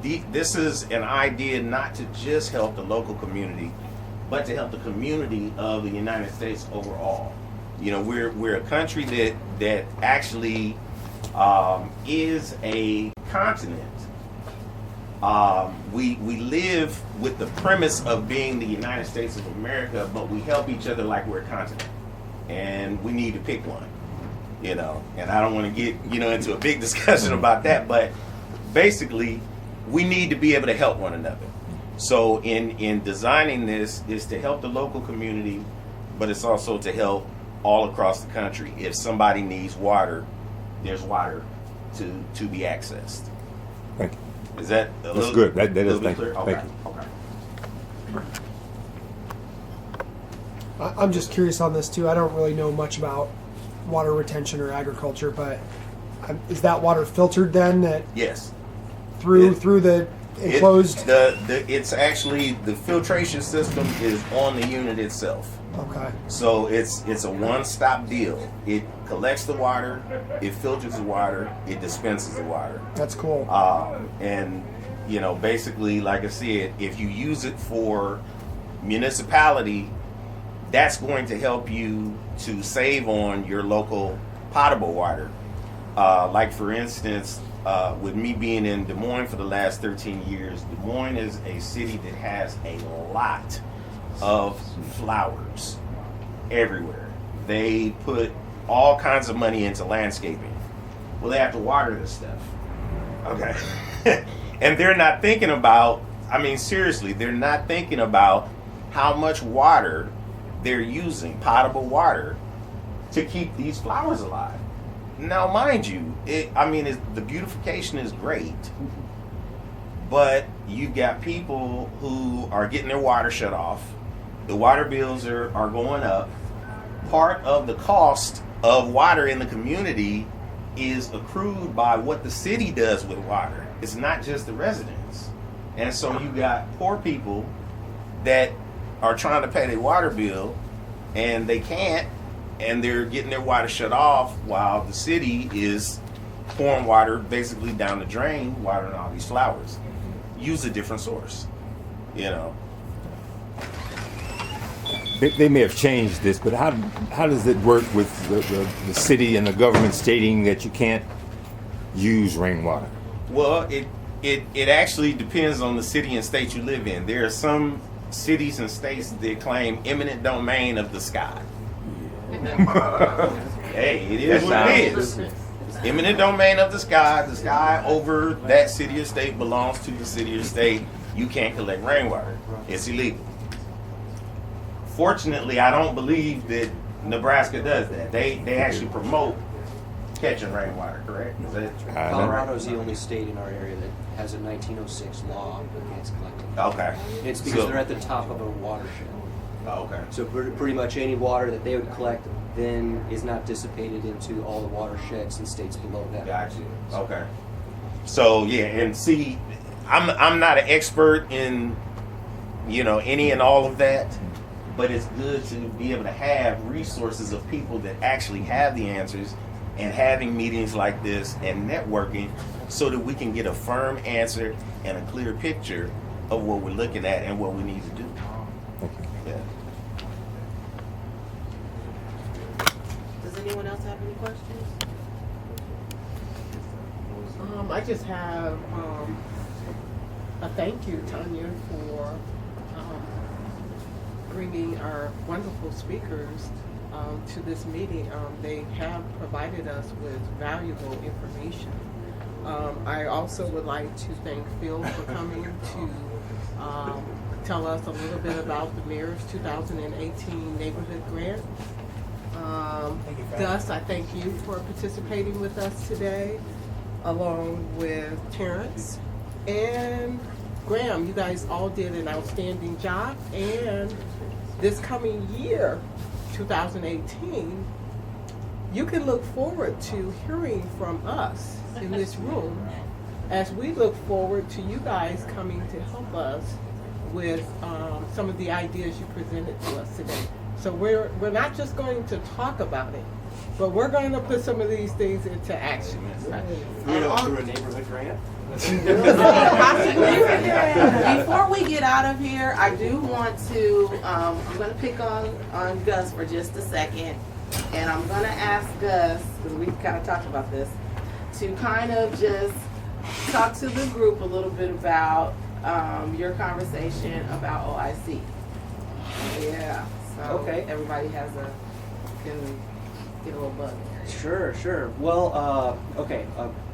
This is an idea not to just help the local community, but to help the community of the United States overall. We're a country that actually is a continent. We live with the premise of being the United States of America, but we help each other like we're a continent, and we need to pick one. And I don't want to get into a big discussion about that, but basically, we need to be able to help one another. So in designing this is to help the local community, but it's also to help all across the country. If somebody needs water, there's water to be accessed. Thank you. Is that That's good. That is. bit Thank you. clear? Okay. Thank you. Okay. I'm just curious on this too. I don't really know much about water retention or agriculture, but is that water filtered then? Yes. Through the enclosed. It's actually the filtration system is on the unit itself. Okay. So it's a one-stop deal. It collects the water, it filters the water, it dispenses the water. That's cool. And basically, like I said, if you use it for municipality, that's going to help you to save on your local potable water. Like for instance, with me being in Des Moines for the last 13 years, Des Moines is a city that has a lot of flowers everywhere. They put all kinds of money into landscaping. Well, they have to water this stuff. Okay. And they're not thinking about, seriously, they're not thinking about how much water they're using, potable water, to keep these flowers alive. Now, mind you, the beautification is great, but you got people who are getting their water shut off. The water bills are going up. Part of the cost of water in the community is accrued by what the city does with water. It's not just the residents. And so you got poor people that are trying to pay their water bill and they can't and they're getting their water shut off while the city is pouring water basically down the drain, watering all these flowers. Use a different source, you know. They may have changed this, but how does it work with the city and the government stating that you can't use rainwater? Well, it actually depends on the city and state you live in. There are some cities and states that claim eminent domain of the sky. Hey, it is what it is. Eminent domain of the sky over that city or state belongs to the city or state. You can't collect rainwater. It's illegal. Fortunately, I don't believe that Nebraska does that. They actually promote catching rainwater, correct? Is that Colorado is the only state in our area that has a 1906 law against collecting. Okay. It's because they're at the top of a watershed. Okay. So pretty much any water that they would collect then is not dissipated into all the watersheds and states below that. Gotcha. Okay. So yeah, and see, I'm not an expert in, you know, any and all of that, but it's good to be able to have resources of people that actually have the answers, and having meetings like this and networking so that we can get a firm answer and a clear picture of what we're looking at and what we need to do. Yeah. Does anyone else have any questions? I just have a thank you, Tanya, for bringing our wonderful speakers to this meeting. They have provided us with valuable information. I also would like to thank Phil for coming to tell us a little bit about the Mayor's 2018 Neighborhood Grant. Gus, I thank you for participating with us today, along with Terrence and Graham. You guys all did an outstanding job, and this coming year, 2018, you can look forward to hearing from us in this room as we look forward to you guys coming to help us with some of the ideas you presented to us today. So we're not just going to talk about it, but we're going to put some of these things into action. Through a neighborhood grant? Before we get out of here, I do want to, I'm going to pick on Gus for just a second. And I'm going to ask Gus, because we kind of talked about this, to kind of just talk to the group a little bit about your conversation about OIC. Yeah. So Okay. Everybody can get a little bug. Sure. Well, okay.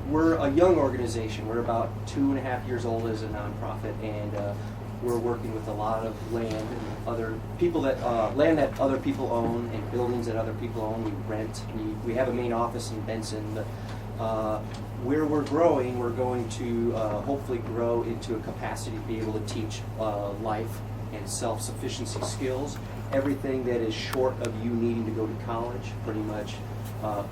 We're a young organization. We're about 2.5 years old as a nonprofit, and we're working with a lot of land and other people land that other people own and buildings that other people own. We rent. We have a main office in Benson, but where we're growing, we're going to hopefully grow into a capacity to be able to teach life and self-sufficiency skills. Everything that is short of you needing to go to college, pretty much.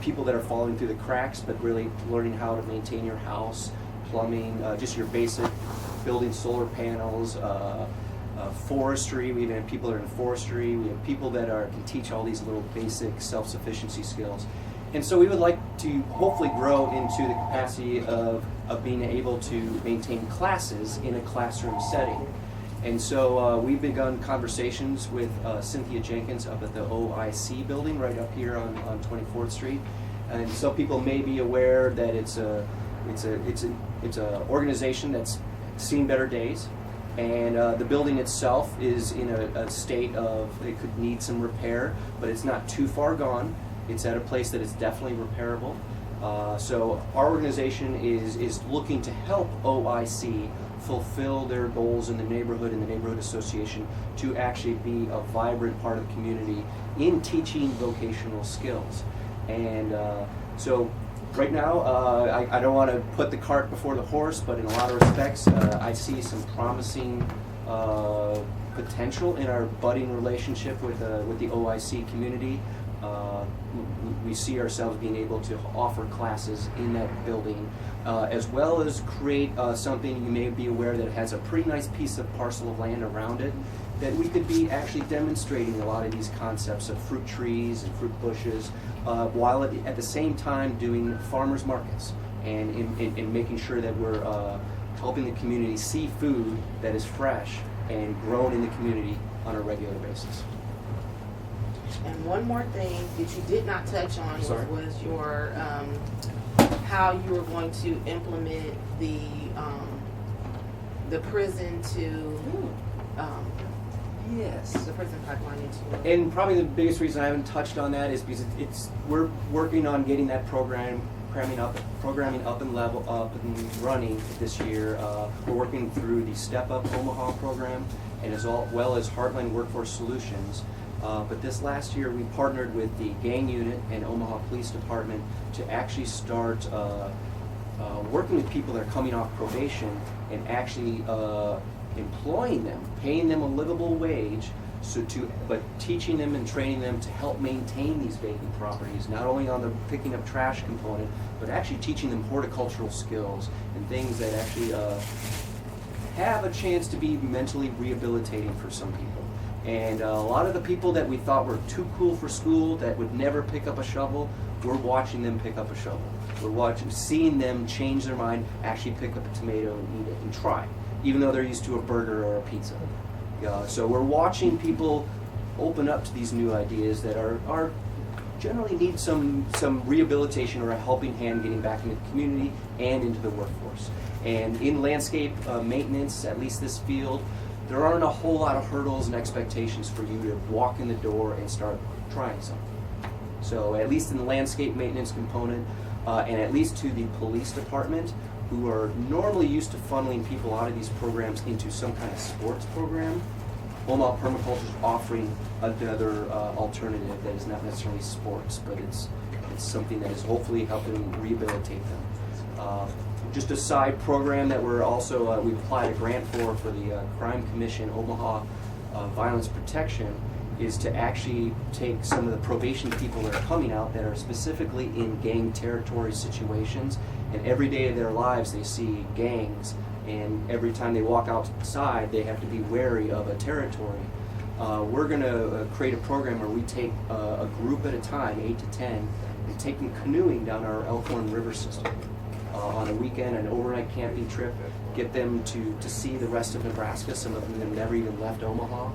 People that are falling through the cracks, but really learning how to maintain your house, plumbing, just your basic building solar panels, forestry. We even have people that are in forestry. We have people that can teach all these little basic self-sufficiency skills. And so we would like to hopefully grow into the capacity of being able to maintain classes in a classroom setting. And so we've begun conversations with Cynthia Jenkins up at the OIC building right up here on 24th Street. And so people may be aware that it's a organization that's seen better days. And the building itself is in a state of, it could need some repair, but it's not too far gone. It's at a place that is definitely repairable. So our organization is looking to help OIC fulfill their goals in the neighborhood and the neighborhood association to actually be a vibrant part of the community in teaching vocational skills. And so right now, I don't want to put the cart before the horse, but in a lot of respects, I see some promising potential in our budding relationship with the OIC community. We see ourselves being able to offer classes in that building, as well as create something you may be aware that has a pretty nice piece of parcel of land around it. that we could be actually demonstrating a lot of these concepts of fruit trees and fruit bushes, while at the same time doing farmers markets and in making sure that we're helping the community see food that is fresh and grown in the community on a regular basis. And one more thing that you did not touch on Sorry. was your how you were going to implement the prison to Yes. the prison pipeline into. And probably the biggest reason I haven't touched on that is because we're working on getting that programming up and running this year. We're working through the Step Up Omaha program and as well as Heartland Workforce Solutions. But this last year we partnered with the gang unit and Omaha Police Department to actually start working with people that are coming off probation and actually employing them, paying them a livable wage, but teaching them and training them to help maintain these vacant properties, not only on the picking up trash component, but actually teaching them horticultural skills and things that actually have a chance to be mentally rehabilitating for some people. And a lot of the people that we thought were too cool for school, that would never pick up a shovel, we're watching them pick up a shovel. We're seeing them change their mind, actually pick up a tomato and eat it and try, even though they're used to a burger or a pizza. So we're watching people open up to these new ideas that are generally need some rehabilitation or a helping hand getting back into the community and into the workforce. And in landscape maintenance, at least this field, there aren't a whole lot of hurdles and expectations for you to walk in the door and start trying something. So at least in the landscape maintenance component, and at least to the police department, who are normally used to funneling people out of these programs into some kind of sports program, Omaha Permaculture is offering another alternative that is not necessarily sports, but it's something that is hopefully helping rehabilitate them. Just a side program that we're also, we've applied a grant for the Crime Commission Omaha Violence Protection, is to actually take some of the probation people that are coming out that are specifically in gang territory situations, and every day of their lives they see gangs, and every time they walk outside they have to be wary of a territory. We're going to create a program where we take a group at a time, 8 to 10, and take them canoeing down our Elkhorn River system on a weekend, an overnight camping trip, get them to see the rest of Nebraska. Some of them have never even left Omaha.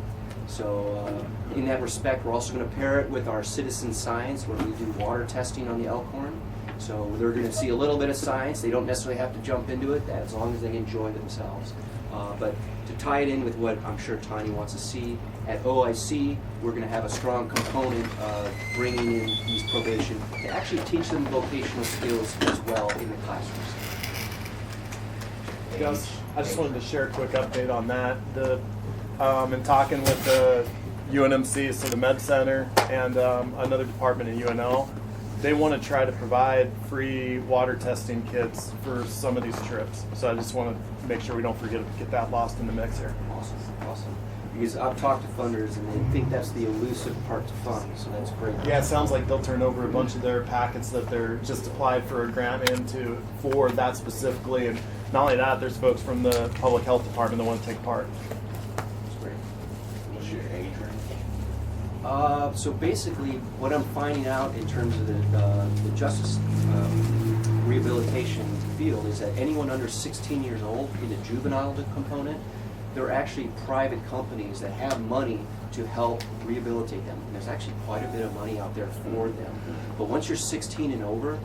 So in that respect, we're also going to pair it with our citizen science, where we do water testing on the Elkhorn. So they're going to see a little bit of science. They don't necessarily have to jump into it, as long as they enjoy themselves. But to tie it in with what I'm sure Tanya wants to see, at OIC, we're going to have a strong component of bringing in these probation to actually teach them vocational skills as well in the classrooms. Gus, I just wanted to share a quick update on that. In talking with the UNMC, so the Med Center, and another department in UNL, they want to try to provide free water testing kits for some of these trips. So I just want to make sure we don't forget to get that lost in the mix here. Awesome, awesome. Because I've talked to funders and they think that's the elusive part to fund, so that's great. Yeah, it sounds like they'll turn over a bunch of their packets that they're just applied for a grant into for that specifically. And not only that, there's folks from the public health department that want to take part. That's great. What's your age range? So basically, what I'm finding out in terms of the justice rehabilitation field is that anyone under 16 years old in the juvenile component, there are actually private companies that have money to help rehabilitate them. And there's actually quite a bit of money out there for them. But once you're 16 and over,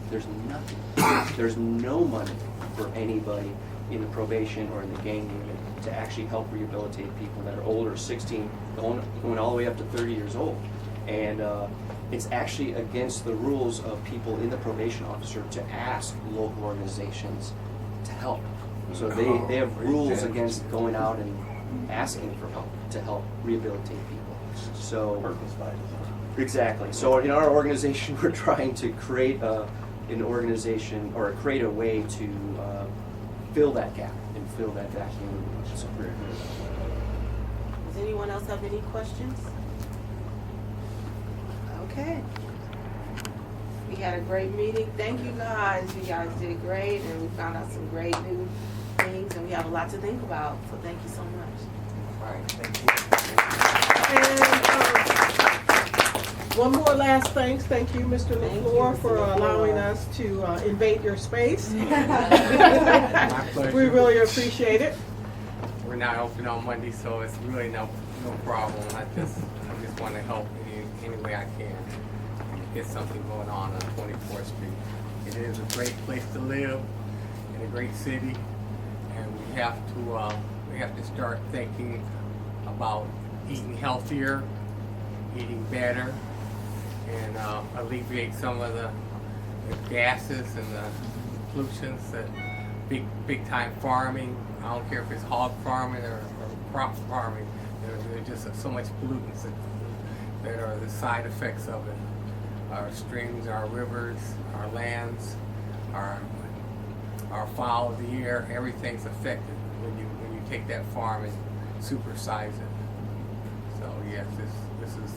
there's nothing. There's no money for anybody in the probation or in the gang unit to actually help rehabilitate people that are older, 16, going all the way up to 30 years old. And it's actually against the rules of people in the probation officer to ask local organizations to help. So they have rules against going out and asking for help to help rehabilitate people. So exactly. So in our organization, we're trying to create an organization or create a way to fill that gap and fill that vacuum. So Does anyone else have any questions? Okay. We had a great meeting. Thank you guys. You guys did great, and we found out some great new things, and we have a lot to think about. So thank you so much. And one more last thanks. Thank you, Mr. LaFleur, for allowing us to invade your space. My pleasure. We really appreciate it. We're not open on Monday, so it's really no problem. I just want to help any way I can get something going on 24th Street. It is a great place to live in a great city, and we have to start thinking about eating healthier, eating better, and alleviate some of the gases and the pollutions that big time farming. I don't care if it's hog farming or crop farming. There's just so much pollutants that are the side effects of it. Our streams, our rivers, our lands, our fowl of the air, everything's affected when you take that farm and supersize it. So yes,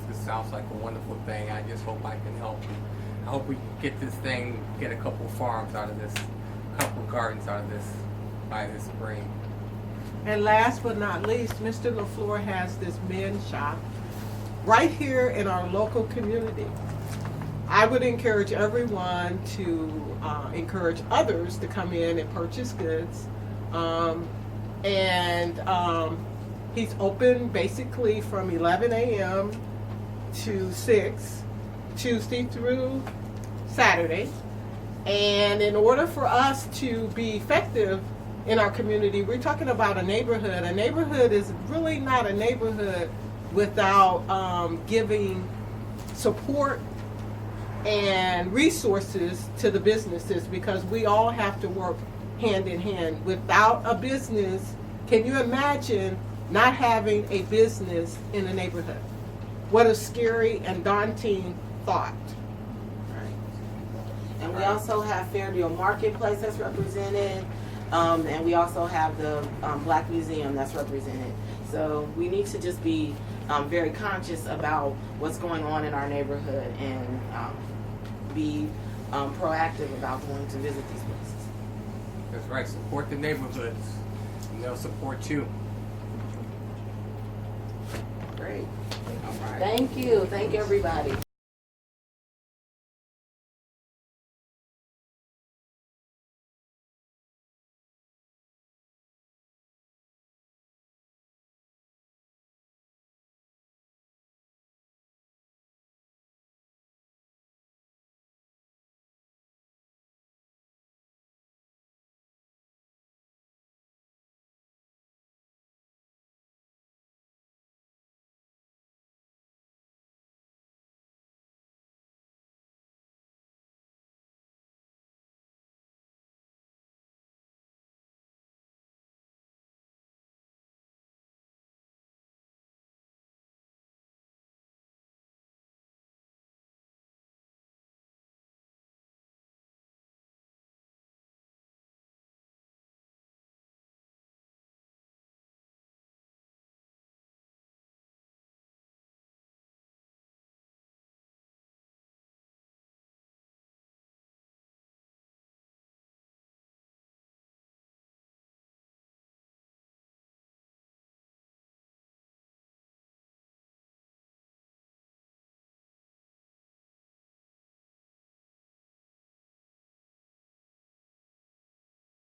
this sounds like a wonderful thing. I just hope I can help. I hope we can get this thing, get a couple farms out of this, a couple gardens out of this by this spring. And last but not least, Mr. LaFleur has this men's shop right here in our local community. I would encourage everyone to encourage others to come in and purchase goods. He's open basically from 11 a.m. to 6, Tuesday through Saturday. And in order for us to be effective in our community, we're talking about a neighborhood. A neighborhood is really not a neighborhood without giving support and resources to the businesses, because we all have to work hand in hand. Without a business, can you imagine not having a business in a neighborhood? What a scary and daunting thought. And we also have Fairview Marketplace that's represented, and we also have the Black Museum that's represented. So we need to just be very conscious about what's going on in our neighborhood and be proactive about going to visit these places. That's right. Support the neighborhoods, and they'll support you. Great. All right. Thank you. Thank everybody.